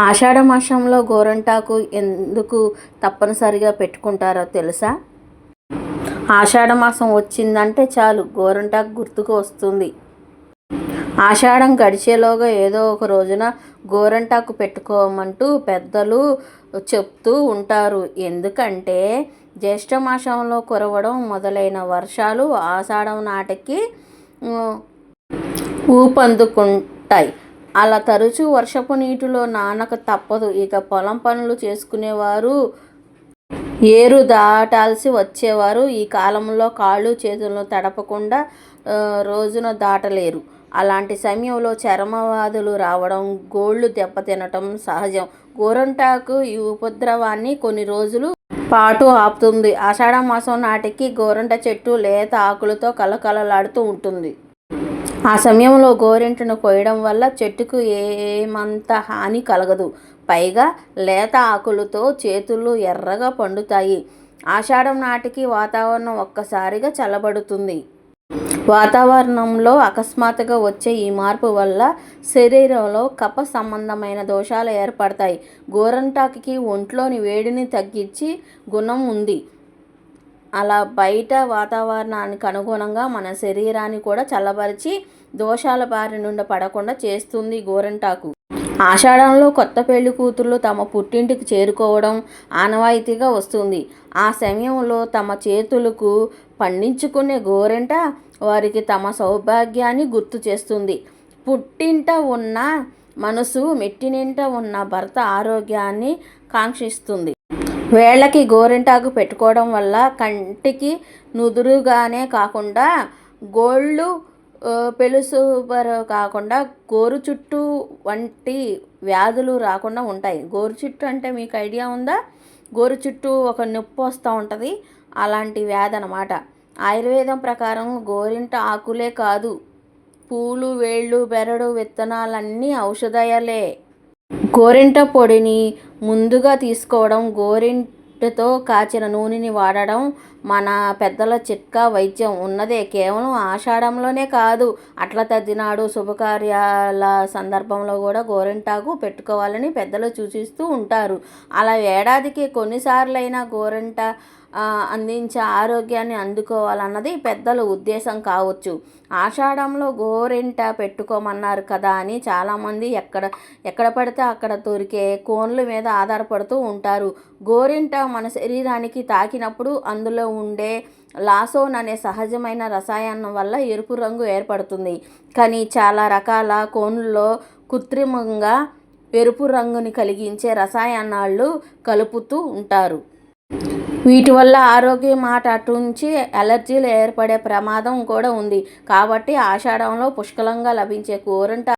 ఆషాఢ మాసంలో గోరంటాకు ఎందుకు తప్పనిసరిగా పెట్టుకుంటారో తెలుసా? ఆషాఢ మాసం వచ్చిందంటే చాలు గోరంటాకు గుర్తుకు వస్తుంది. ఆషాఢం గడిచేలోగా ఏదో ఒక రోజున గోరంటాకు పెట్టుకోమంటూ పెద్దలు చెప్తూ ఉంటారు. ఎందుకంటే జ్యేష్ఠమాసంలో కురవడం మొదలైన వర్షాలు ఆషాఢం నాటికి ఊపందుకుంటాయి. అలా తరచూ వర్షపు నీటిలో నానక తప్పదు. ఇక పొలం పనులు చేసుకునేవారు, ఏరు దాటాల్సి వచ్చేవారు ఈ కాలంలో కాళ్ళు చేతులను తడపకుండా రోజున దాటలేరు. అలాంటి సమయంలో చర్మవ్యాధులు రావడం, గోళ్ళు దెబ్బతినటం సహజం. గోరంటాకు ఈ ఉపద్రవాన్ని కొన్ని రోజులు పాటు ఆపుతుంది. ఆషాఢ మాసం నాటికి గోరంట చెట్టు లేత ఆకులతో కలకలలాడుతూ ఉంటుంది. ఆ సమయంలో గోరింటను కోయడం వల్ల చెట్టుకు ఏమంత హాని కలగదు. పైగా లేత ఆకులతో చేతులు ఎర్రగా పండుతాయి. ఆషాఢం నాటికి వాతావరణం ఒక్కసారిగా చల్లబడుతుంది. వాతావరణంలో అకస్మాత్తుగా వచ్చే ఈ మార్పు వల్ల శరీరంలో కఫ సంబంధమైన దోషాలు ఏర్పడతాయి. గోరంటాకుకి ఒంట్లోని వేడిని తగ్గించి గుణం ఉంది. అలా బయట వాతావరణానికి అనుగుణంగా మన శరీరాన్ని కూడా చల్లబరిచి దోషాల బారి నుండి పడకుండా చేస్తుంది గోరంటాకు. ఆషాఢంలో కొత్త పెళ్లి కూతుర్లు తమ పుట్టింటికి చేరుకోవడం ఆనవాయితీగా వస్తుంది. ఆ సమయంలో తమ చేతులకు పండించుకునే గోరెంట వారికి తమ సౌభాగ్యాన్ని గుర్తు చేస్తుంది. పుట్టింట ఉన్న మనసు మెట్టినింట ఉన్న భర్త ఆరోగ్యాన్ని కాంక్షిస్తుంది. వేళ్ళకి గోరింటాకు పెట్టుకోవడం వల్ల కంటికి నుదురుగానే కాకుండా గోళ్ళు పెలుసుబరు కాకుండా గోరు చుట్టూ వంటి వ్యాధులు రాకుండా ఉంటాయి. గోరు చుట్టూ అంటే మీకు ఐడియా ఉందా? గోరు చుట్టూ ఒక నొప్పి వస్తూ ఉంటుంది. అలాంటి వ్యాధి అన్నమాట. ఆయుర్వేదం ప్రకారం గోరింట ఆకులే కాదు, పూలు, వేళ్ళు, బెరడు, విత్తనాలన్నీ ఔషధాలే. గోరింట పొడిని ముందుగా తీసుకోవడం, గోరింటతో కాచిన నూనెని వాడడం మన పెద్దల చిట్కా వైద్యం. ఉన్నదే కేవలం ఆషాఢంలోనే కాదు, అట్ల తద్దినాడు, శుభకార్యాల సందర్భంలో కూడా గోరింటాకు పెట్టుకోవాలని పెద్దలు సూచిస్తూ ఉంటారు. అలా ఏడాదికి కొన్నిసార్లైనా గోరింట అందించే ఆరోగ్యాన్ని అందుకోవాలన్నది పెద్దల ఉద్దేశం కావచ్చు. ఆషాఢంలో గోరింట పెట్టుకోమన్నారు కదా అని చాలామంది ఎక్కడ పడితే అక్కడ దొరికే కోన్ల మీద ఆధారపడుతూ ఉంటారు. గోరింట మన శరీరానికి తాకినప్పుడు అందులో ఉండే లాసోన్ అనే సహజమైన రసాయనం వల్ల ఎరుపు రంగు ఏర్పడుతుంది. కానీ చాలా రకాల కోన్లలో కృత్రిమంగా ఎరుపు రంగుని కలిగించే రసాయనాలు కలుపుతూ ఉంటారు. వీటి వల్ల ఆరోగ్యం మాట అటుంచి అలర్జీలు ఏర్పడే ప్రమాదం కూడా ఉంది. కాబట్టి ఆషాఢంలో పుష్కలంగా లభించే గోరింట